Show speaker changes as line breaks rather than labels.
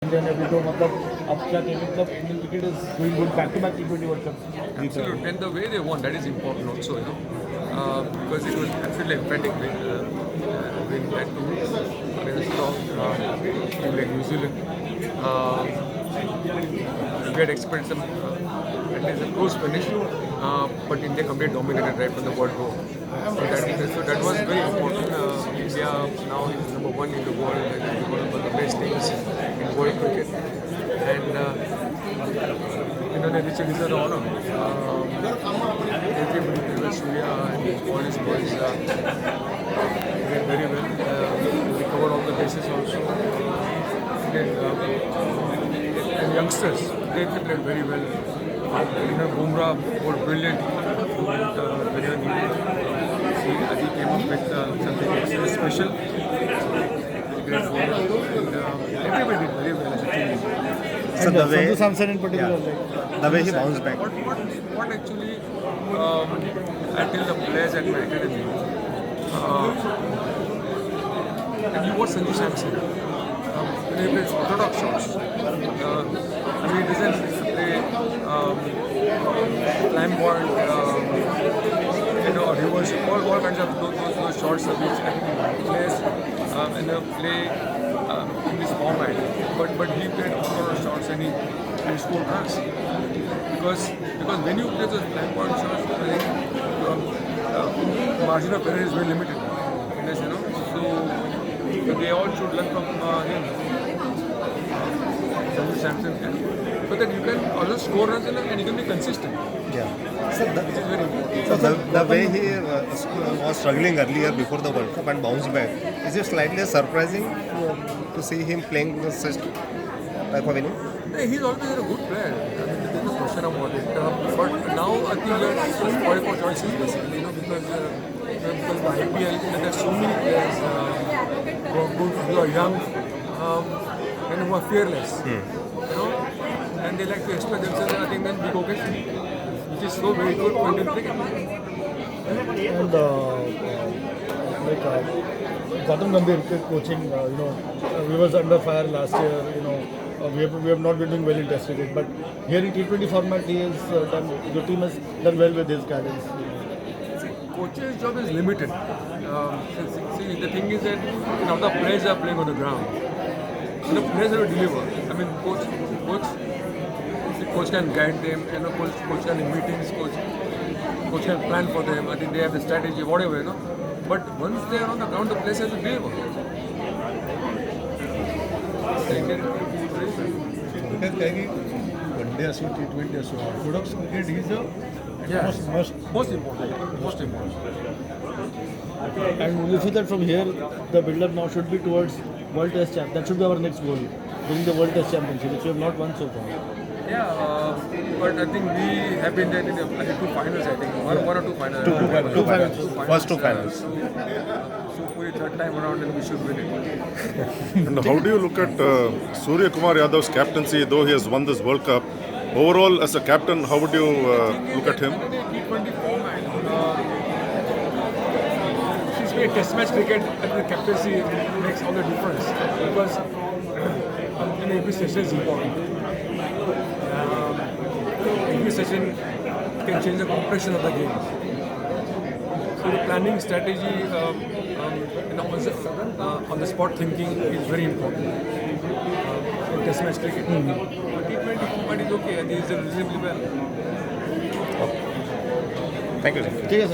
India ने अभी तो मतलब अब क्या कहेंगे मतलब Indian cricket is doing good back to back T20 world cup जीत रहे
Absolutely, and the way they won, that is important also, because it was absolutely emphatic win, win that too against a strong team like New Zealand. We had expected some, at least a close finish, but India completely dominated right from the word go. So that was very important. India now is number one in the world and is one of the best teams in world cricket. And they reached the honor. Everybody, Surya and all his boys did very well. They covered all the bases also. And youngsters, they played very well. Bumrah was brilliant. Very needed. He came up with something extra special. Great bowler. And everybody did very well as a team.
So the way Sanju Samson in particular,
the way he bounced back.
What actually I tell the players at my academy, and you watch Sanju Samson, he plays orthodox shots. He doesn't play flamboyant, reverse, all kinds of those shots which I think he plays play in this format. But he played orthodox shots and he scored runs. Because when you play those flamboyant shots, I think margin of error is very limited. So they all should learn from him. Sanju Samson can. So that you can also score runs and you can be consistent.
Yeah. So
Which is very important.
So the way he was struggling earlier before the World Cup and bounced back, is it slightly surprising to see him playing such type of inning?
He's always been a good player. There's no question about it. But now I think we are spoiled for choices basically, because the IPL, there's so many players who are good, who are young, and who are fearless. And they like to express themselves in a thing then big occasion, which is so very good for Indian cricket.
and Gautam Gambhir coaching, we was under fire last year. We have not been doing well in Test cricket, but here in T20 format, he has done. The team has done well with his guidance.
Coach's job is limited. See, the thing is that now the players are playing on the ground. The players have to deliver. I mean, coach can guide them, coach can in meetings, coach can plan for them. I think they have the strategy, whatever, But once they are on the ground, the players have to deliver.
One day असो T20 असो Orthodox cricket is
Most important.
And we feel that from here, the build-up now should be towards World Test Champ. That should be our next goal, winning the World Test Championship, which we have not won so far.
Yeah, but I think we have been there in the two finals. I think one or two finals.
Two finals. First two finals.
So for the third time around, then we should win it.
And how do you look at Surya Kumar Yadav's captaincy, though he has won this World Cup? Overall, as a captain, how would you look at him?
T20 format. Since we Test match cricket, I think the captaincy makes all the difference because every session is important. Every session can change the complexion of the game. So the planning strategy, on the spot thinking is very important in Test match cricket. T20 format is okay, and these are reasonably well.
Thank you.
ठीक है sir.